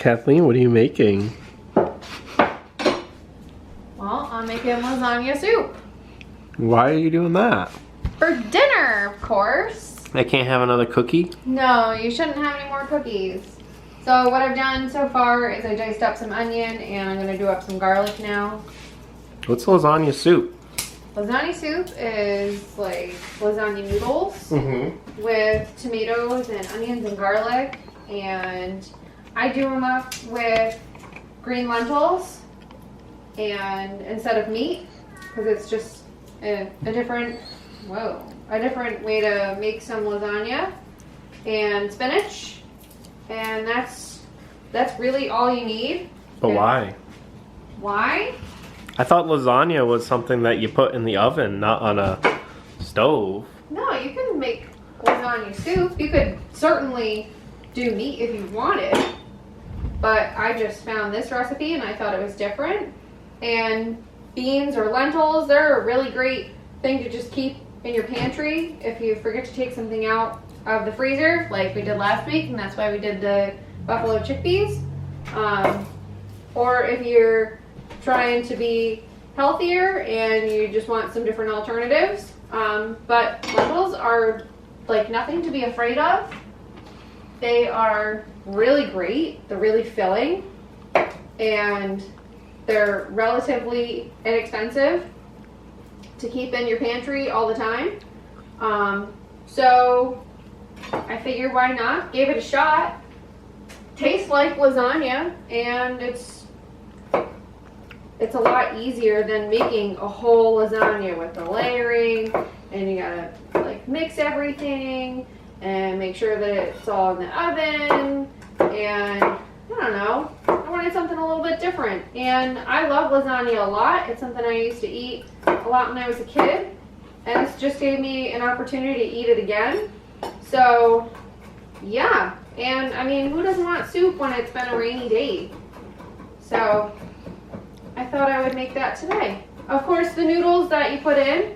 Kathleen, what are you making? Well, I'm making lasagna soup. Why are you doing that? For dinner, of course. I can't have another cookie? No, you shouldn't have any more cookies. So what I've done so far is I diced up some onion and I'm gonna do up some garlic now. What's lasagna soup? Lasagna soup is like lasagna noodles with tomatoes and onions and garlic, and I do them up with green lentils and instead of meat, because it's just a different way to make some lasagna, and spinach, and that's really all you need. But why? Why? I thought lasagna was something that you put in the oven, not on a stove. No, you can make lasagna soup. You could certainly do meat if you wanted, but I just found this recipe and I thought it was different. And beans or lentils, they're a really great thing to just keep in your pantry if you forget to take something out of the freezer, like we did last week, and that's why we did the buffalo chickpeas. Or if you're trying to be healthier and you just want some different alternatives. But lentils are like nothing to be afraid of. They are really great. They're really filling, and they're relatively inexpensive to keep in your pantry all the time. So I figured why not? Gave it a shot. Tastes like lasagna, and it's a lot easier than making a whole lasagna with the layering, and you gotta like mix everything and make sure that it's all in the oven. And I don't know, I wanted something a little bit different, and I love lasagna a lot. It's something I used to eat a lot when I was a kid, and this just gave me an opportunity to eat it again. So yeah, and I mean, who doesn't want soup when it's been a rainy day? So I thought I would make that today. Of course, the noodles that you put in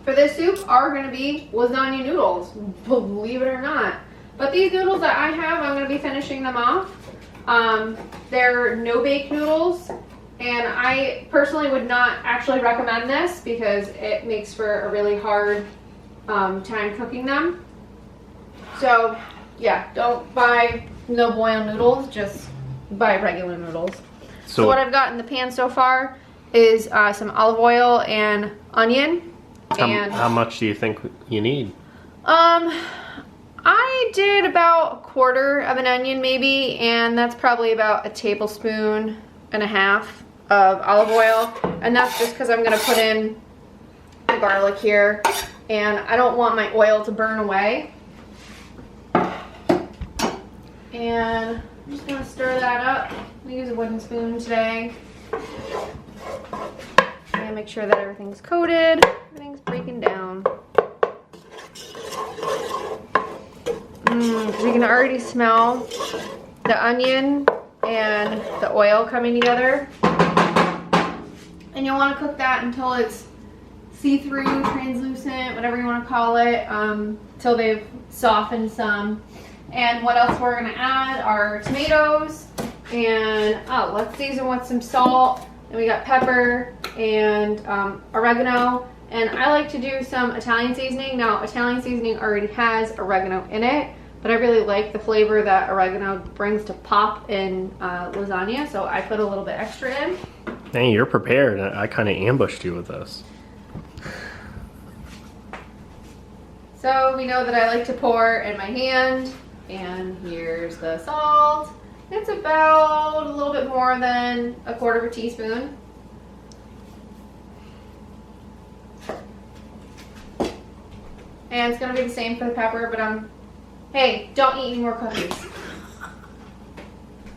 for this soup are going to be lasagna noodles, believe it or not. But these noodles that I have, I'm going to be finishing them off. They're no-bake noodles, and I personally would not actually recommend this because it makes for a really hard time cooking them. So yeah, don't buy no boil noodles, just buy regular noodles. So what I've got in the pan so far is some olive oil and onion. How much do you think you need? I did about a quarter of an onion maybe, and that's probably about a tablespoon and a half of olive oil. And that's just because I'm going to put in the garlic here, and I don't want my oil to burn away. And I'm just going to stir that up. I'm going to use a wooden spoon today. And make sure that everything's coated, everything's breaking down. You can already smell the onion and the oil coming together. And you'll want to cook that until it's see-through, translucent, whatever you want to call it, until they've softened some. And what else we're going to add are tomatoes, and let's season with some salt. And we got pepper and oregano. And I like to do some Italian seasoning. Now, Italian seasoning already has oregano in it, but I really like the flavor that oregano brings to pop in lasagna, so I put a little bit extra in. Hey, you're prepared. I kind of ambushed you with this. So we know that I like to pour in my hand, and here's the salt. It's about a little bit more than a quarter of a teaspoon. And it's going to be the same for the pepper, but hey, don't eat any more cookies.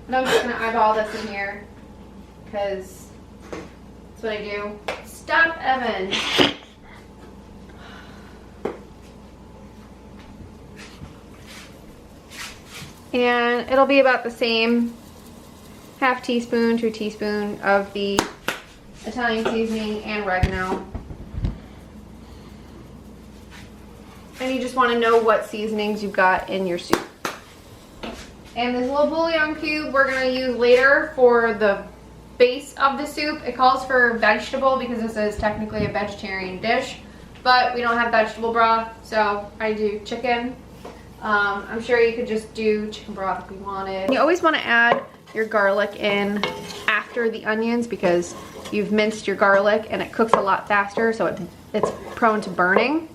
And I'm just going to eyeball this in here, because that's what I do. Stop, Evan. And it'll be about the same half teaspoon to a teaspoon of the Italian seasoning and oregano. And you just want to know what seasonings you've got in your soup. And this little bouillon cube we're gonna use later for the base of the soup. It calls for vegetable because this is technically a vegetarian dish, but we don't have vegetable broth, so I do chicken. I'm sure you could just do chicken broth if you wanted. You always want to add your garlic in after the onions because you've minced your garlic and it cooks a lot faster, so it's prone to burning.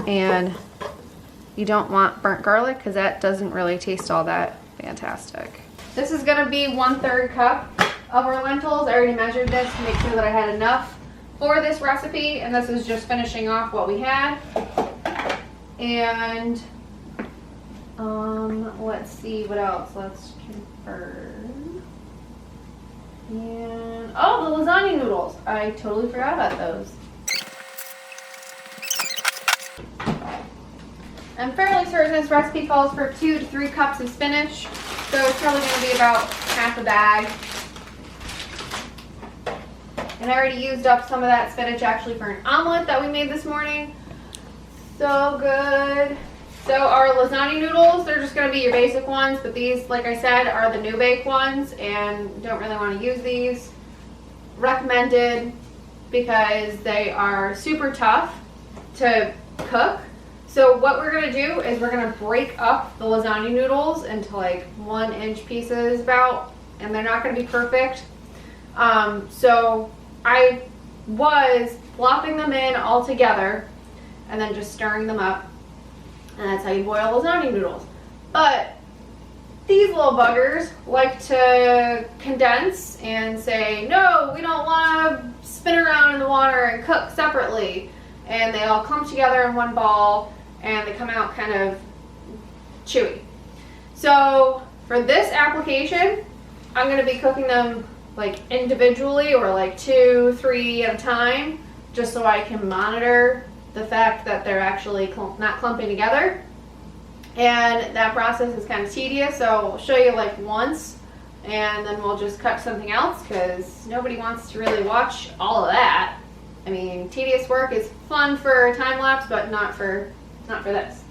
And you don't want burnt garlic because that doesn't really taste all that fantastic. This is gonna be 1/3 cup of our lentils. I already measured this to make sure that I had enough for this recipe, and this is just finishing off what we had. And let's see what else. Let's confirm. And oh, the lasagna noodles. I totally forgot about those. I'm fairly certain this recipe calls for 2 to 3 cups of spinach, so it's probably going to be about half a bag. And I already used up some of that spinach actually for an omelet that we made this morning. So good. So our lasagna noodles, they're just going to be your basic ones, but these, like I said, are the new bake ones, and don't really want to use these. Recommended because they are super tough to cook. So what we're going to do is we're going to break up the lasagna noodles into like 1-inch pieces about, and they're not going to be perfect. So I was plopping them in all together and then just stirring them up, and that's how you boil lasagna noodles. But these little buggers like to condense and say, no, we don't want to spin around in the water and cook separately. And they all clump together in one ball, and they come out kind of chewy. So for this application, I'm going to be cooking them like individually or like 2, 3 at a time, just so I can monitor the fact that they're actually not clumping together. And that process is kind of tedious, so I'll show you like once, and then we'll just cut something else because nobody wants to really watch all of that. I mean, tedious work is fun for time lapse, but not for this.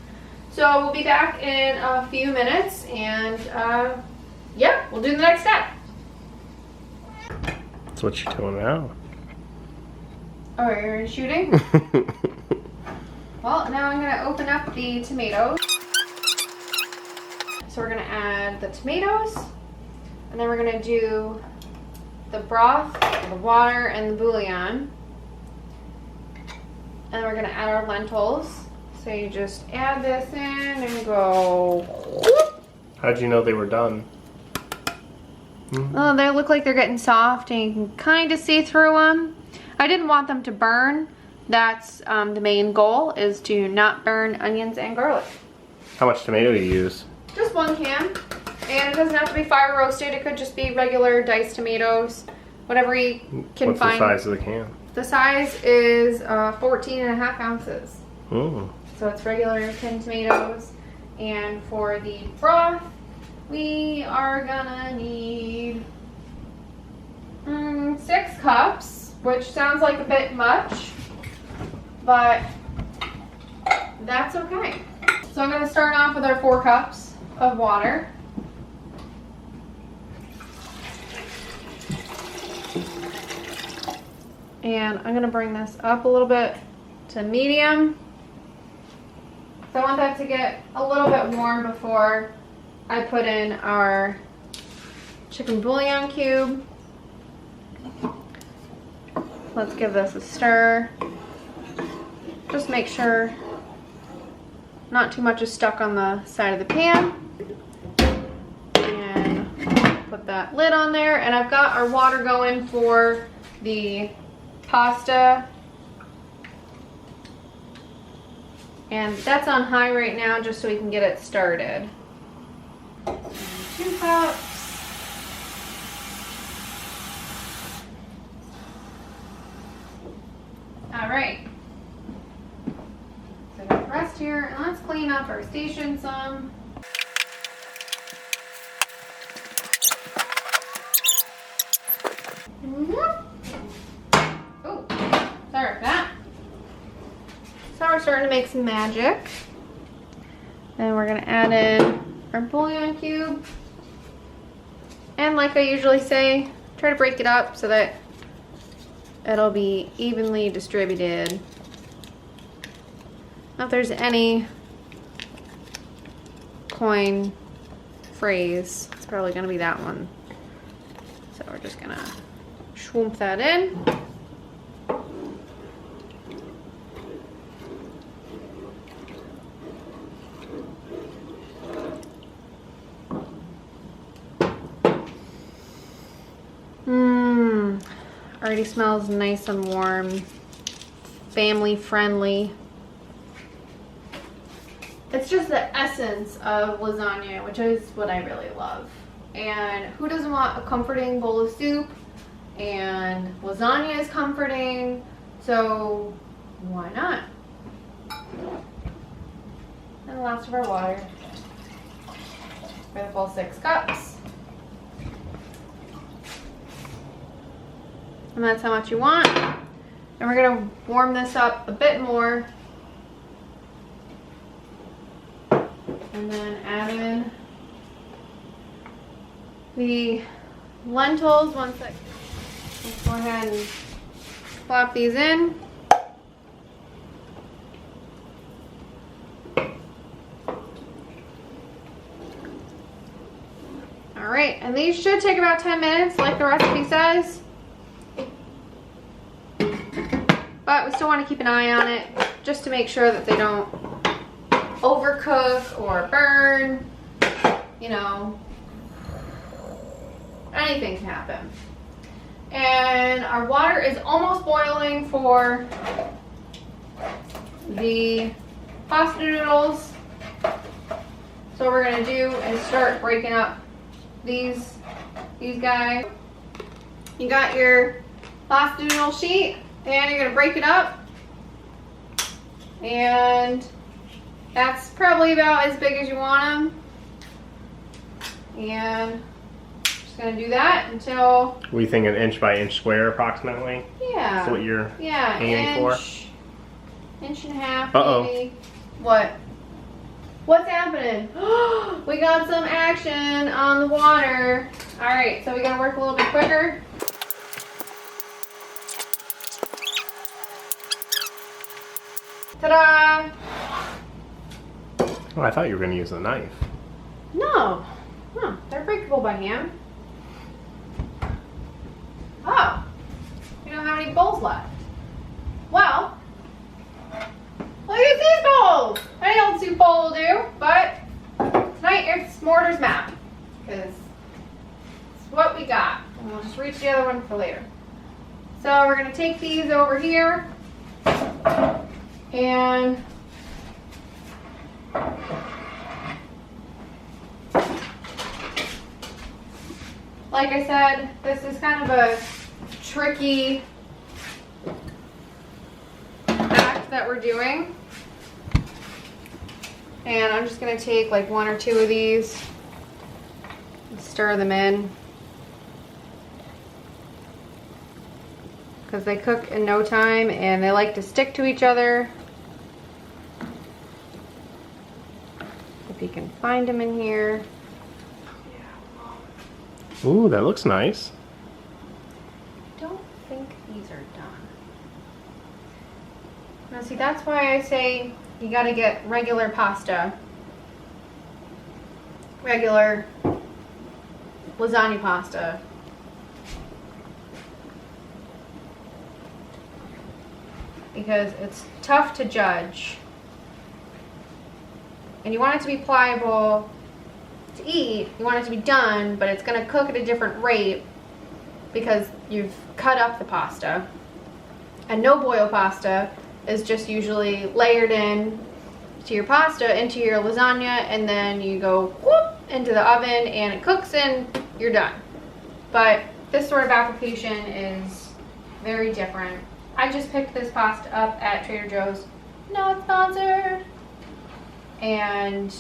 So we'll be back in a few minutes, and yeah, we'll do the next step. That's what you're doing now. Oh, you're shooting? Well, now I'm going to open up the tomatoes. So we're going to add the tomatoes, and then we're going to do the broth, the water, and the bouillon. And we're going to add our lentils. So you just add this in and go. How'd you know they were done? Oh, they look like they're getting soft, and you can kind of see through them. I didn't want them to burn. That's the main goal, is to not burn onions and garlic. How much tomato do you use? Just 1 can. And it doesn't have to be fire roasted. It could just be regular diced tomatoes. Whatever you can find. What's the size of the can? The size is 14.5 ounces. Mm. So it's regular tin tomatoes. And for the broth, we are gonna need 6 cups, which sounds like a bit much, but that's okay. So I'm gonna start off with our 4 cups of water. And I'm gonna bring this up a little bit to medium. So I want that to get a little bit warm before I put in our chicken bouillon cube. Let's give this a stir. Just make sure not too much is stuck on the side of the pan. And put that lid on there. And I've got our water going for the pasta. And that's on high right now just so we can get it started. 2 cups. All right. So I got the rest here, and let's clean up our station some. Oh, sorry for that. So we're starting to make some magic. And we're gonna add in our bouillon cube. And like I usually say, try to break it up so that it'll be evenly distributed. Now if there's any coin phrase, it's probably gonna be that one. So we're just gonna swoop that in. Already smells nice and warm, family friendly. It's just the essence of lasagna, which is what I really love. And who doesn't want a comforting bowl of soup? And lasagna is comforting, so why not? And the last of our water for the full 6 cups. And that's how much you want. And we're gonna warm this up a bit more. And then add in the lentils. 1 second. Let's go ahead and plop these in. All right, and these should take about 10 minutes like the recipe says. But we still want to keep an eye on it just to make sure that they don't overcook or burn. You know, anything can happen. And our water is almost boiling for the pasta noodles. So what we're gonna do is start breaking up these guys. You got your pasta noodle sheet. And you're gonna break it up, and that's probably about as big as you want them. And just gonna do that until. We think an inch by inch square, approximately. Yeah. That's what you're aiming for. Inch and a half. Uh-oh. Maybe. What? What's happening? We got some action on the water. All right, so we gotta work a little bit quicker. Ta-da! Oh, I thought you were going to use a knife. No. Huh, they're breakable by hand. Oh. You don't have any bowls left. Well, look at these bowls! Any old soup bowl will do, but tonight it's mortar's map. Because it's what we got. And we'll just reach the other one for later. So we're going to take these over here. And like I said, this is kind of a tricky act that we're doing. And I'm just going to take like 1 or 2 of these and stir them in. Because they cook in no time and they like to stick to each other. If you can find them in here. Ooh, that looks nice. I don't think these are done. Now see, that's why I say you gotta get regular pasta. Regular lasagna pasta. Because it's tough to judge. And you want it to be pliable to eat. You want it to be done, but it's going to cook at a different rate because you've cut up the pasta. And no boil pasta is just usually layered in to your pasta, into your lasagna, and then you go whoop into the oven and it cooks and you're done. But this sort of application is very different. I just picked this pasta up at Trader Joe's, not sponsored. And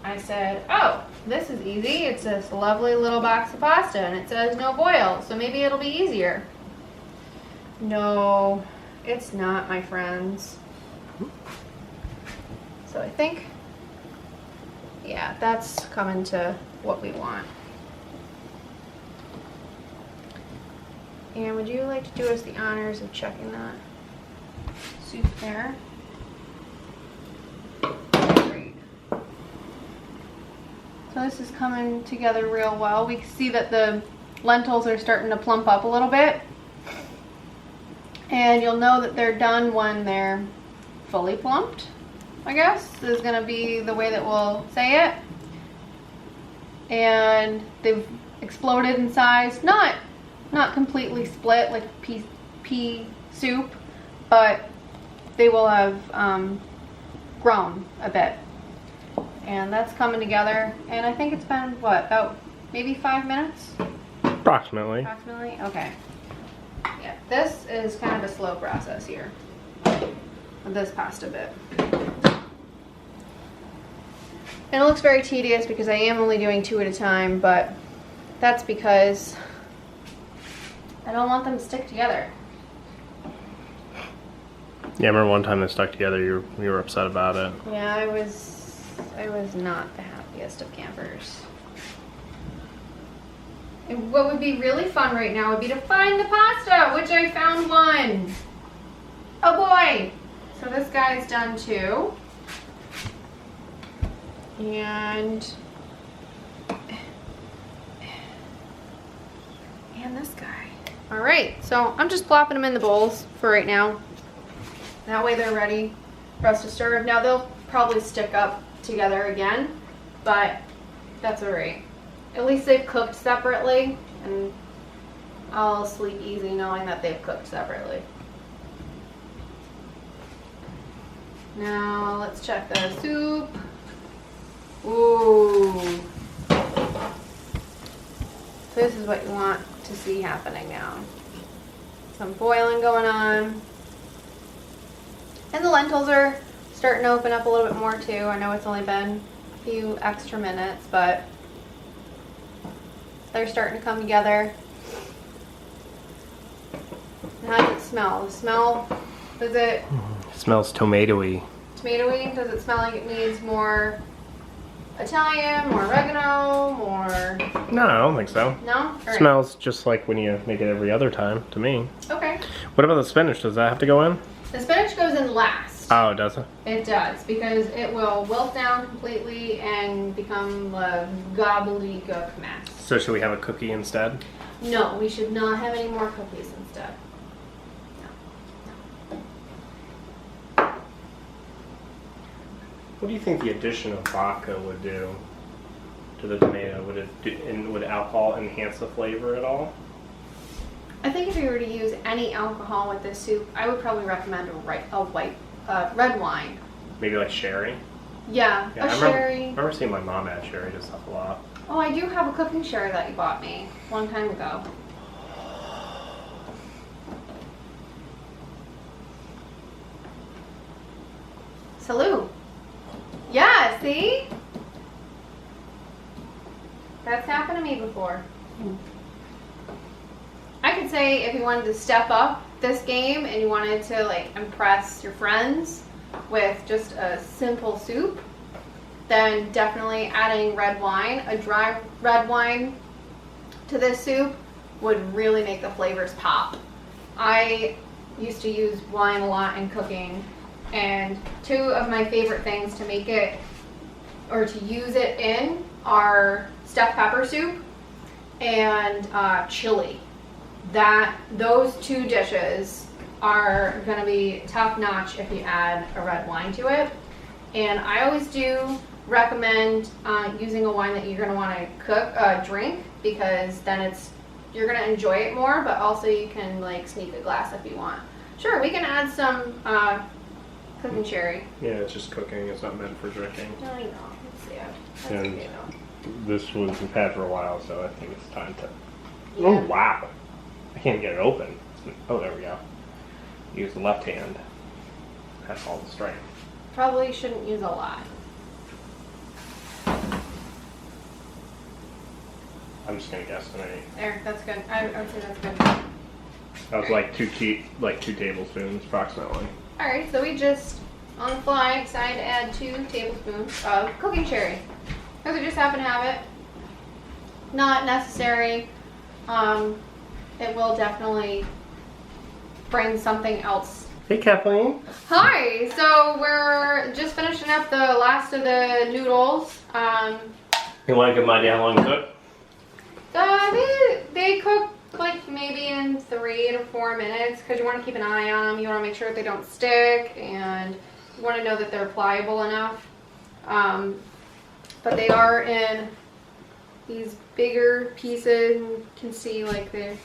I said, oh, this is easy. It's this lovely little box of pasta and it says no boil, so maybe it'll be easier. No, it's not, my friends. So I think Yeah, that's coming to what we want. And would you like to do us the honors of checking that soup there? Great. So this is coming together real well. We can see that the lentils are starting to plump up a little bit. And you'll know that they're done when they're fully plumped, I guess, is going to be the way that we'll say it. And they've exploded in size. Not completely split like pea soup, but they will have grown a bit. And that's coming together. And I think it's been, what, about maybe 5 minutes? Approximately. Approximately? Okay. Yeah, this is kind of a slow process here. With this pasta bit. And it looks very tedious because I am only doing 2 at a time, but that's because I don't want them to stick together. Yeah, I remember one time they stuck together, you were upset about it. Yeah, I was not the happiest of campers. And what would be really fun right now would be to find the pasta, which I found one. Oh boy! So this guy's done too. And this guy. All right, so I'm just plopping them in the bowls for right now. That way they're ready for us to serve. Now they'll probably stick up together again, but that's all right. At least they've cooked separately, and I'll sleep easy knowing that they've cooked separately. Now let's check the soup. Ooh. So this is what you want to see happening now. Some boiling going on. And the lentils are starting to open up a little bit more too. I know it's only been a few extra minutes, but they're starting to come together. How does it smell? The smell, does it? It smells tomatoey. Tomatoey? Does it smell like it needs more Italian, more oregano, more? No, I don't think so. No? All right. Smells just like when you make it every other time, to me. Okay. What about the spinach? Does that have to go in? The spinach goes in last. Oh, does it? It does, because it will wilt down completely and become a gobbledygook mess. So should we have a cookie instead? No, we should not have any more cookies instead. What do you think the addition of vodka would do to the tomato? Would alcohol enhance the flavor at all? I think if you were to use any alcohol with this soup, I would probably recommend red wine. Maybe like sherry? Yeah, sherry. I remember seeing my mom add sherry to stuff a lot. Oh, I do have a cooking sherry that you bought me a long time ago. Salud. Yeah, see? That's happened to me before. I could say if you wanted to step up this game and you wanted to like impress your friends with just a simple soup, then definitely adding red wine, a dry red wine to this soup would really make the flavors pop. I used to use wine a lot in cooking, and 2 of my favorite things to make it or to use it in are stuffed pepper soup and chili. Those 2 dishes are going to be top notch if you add a red wine to it. And I always do recommend using a wine that you're going to want to drink, because then you're going to enjoy it more, but also you can like sneak a glass if you want. Sure, we can add some cooking sherry. Yeah, it's just cooking. It's not meant for drinking. I know. Let's see. That's And okay though. this was we've had for a while, so I think it's time to. Yeah. Oh wow! I can't get it open. Oh, there we go. Use the left hand. That's all the strength. Probably shouldn't use a lot. I'm just gonna guesstimate. There, that's good. I would say that's good. That was like 2 tablespoons approximately. Alright, so we just, on the fly, decided to add 2 tablespoons of cooking sherry. because I just happen to have it. Not necessary. It will definitely bring something else. Hey, Kathleen. Hi. So we're just finishing up the last of the noodles. You want to give my idea how long to cook? They cook like maybe in 3 to 4 minutes because you want to keep an eye on them. You want to make sure that they don't stick, and you want to know that they're pliable enough. But they are in these bigger pieces. You can see like they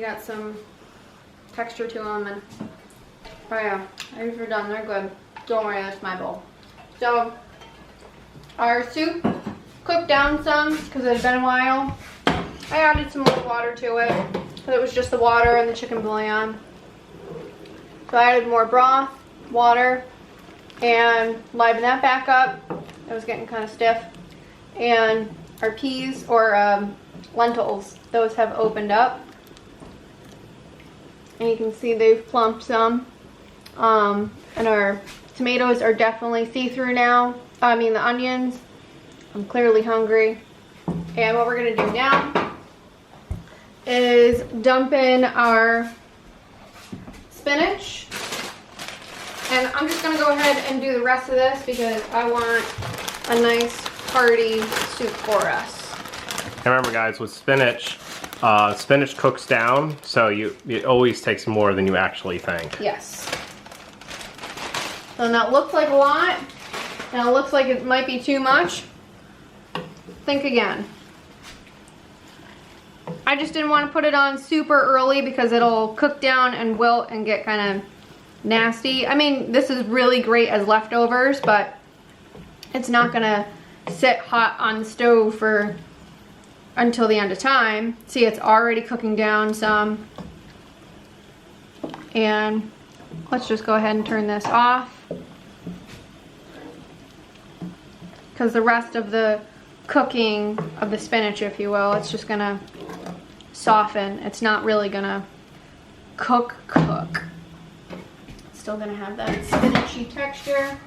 got some texture to them, and oh yeah, these are done. They're good. Don't worry, that's my bowl. So our soup cooked down some because it had been a while. I added some more water to it because it was just the water and the chicken bouillon. So I added more broth, water, and livened that back up. It was getting kind of stiff. And our peas, or lentils, those have opened up. And you can see they've plumped some. And our tomatoes are definitely see-through now. I mean the onions. I'm clearly hungry. And what we're going to do now is dump in our spinach. And I'm just going to go ahead and do the rest of this because I want a nice hearty soup for us. And remember guys, with spinach, spinach cooks down, so it always takes more than you actually think. Yes. So that looks like a lot, and it looks like it might be too much. Think again. I just didn't want to put it on super early because it'll cook down and wilt and get kind of nasty. I mean, this is really great as leftovers, but it's not gonna sit hot on the stove for until the end of time. See, it's already cooking down some. And let's just go ahead and turn this off, because the rest of the cooking of the spinach, if you will, it's just gonna soften. It's not really gonna cook. It's still gonna have that spinachy texture.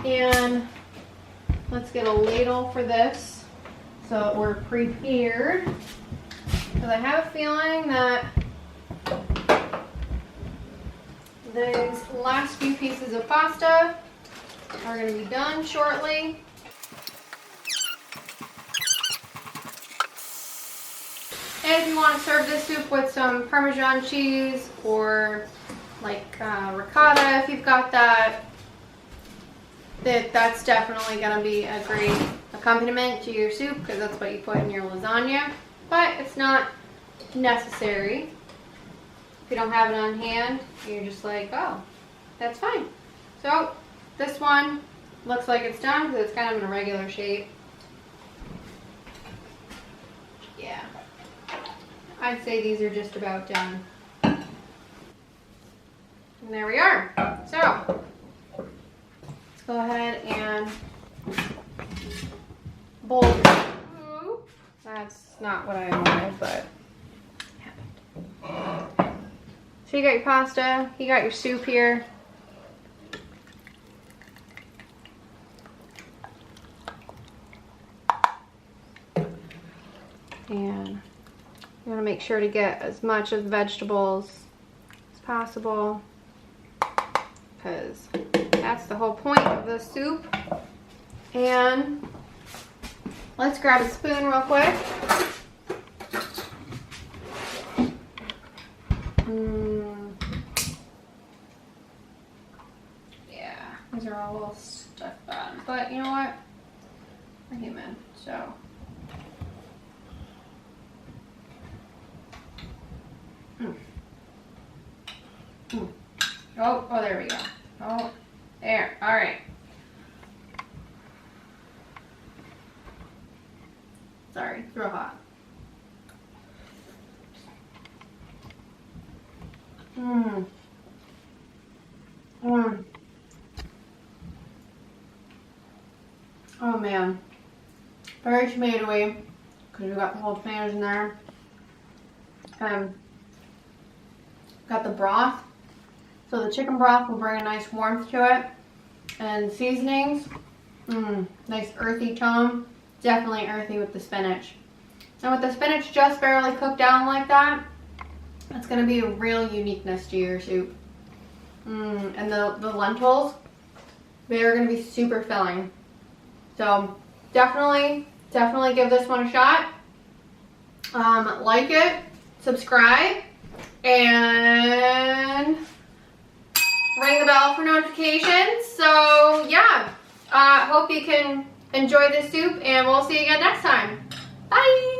And let's get a ladle for this so that we're prepared, because I have a feeling that these last few pieces of pasta are going to be done shortly. And if you want to serve this soup with some Parmesan cheese or like ricotta, if you've got that, that's definitely going to be a great accompaniment to your soup, because that's what you put in your lasagna. But it's not necessary. If you don't have it on hand, you're just like, oh, that's fine. So this one looks like it's done because it's kind of in a regular shape. Yeah. I'd say these are just about done. And there we are. So let's go ahead and bowl. That's not what I wanted, but happened. So you got your pasta, you got your soup here. And you want to make sure to get as much of the vegetables as possible, because that's the whole point of the soup. And let's grab a spoon real quick. Yeah, these are all a little stuck on, but you know what? We're human, so. Oh, there we go. Oh, there. All right. Sorry, it's real hot. Oh man, very tomatoey because we got the whole tomatoes in there. Got the broth, so the chicken broth will bring a nice warmth to it, and seasonings. Nice earthy tone. Definitely earthy with the spinach. And with the spinach just barely cooked down like that, it's going to be a real uniqueness to your soup. And the lentils, they're going to be super filling. So definitely give this one a shot. Like it, subscribe, and ring the bell for notifications. So yeah, hope you can enjoy this soup, and we'll see you again next time. Bye!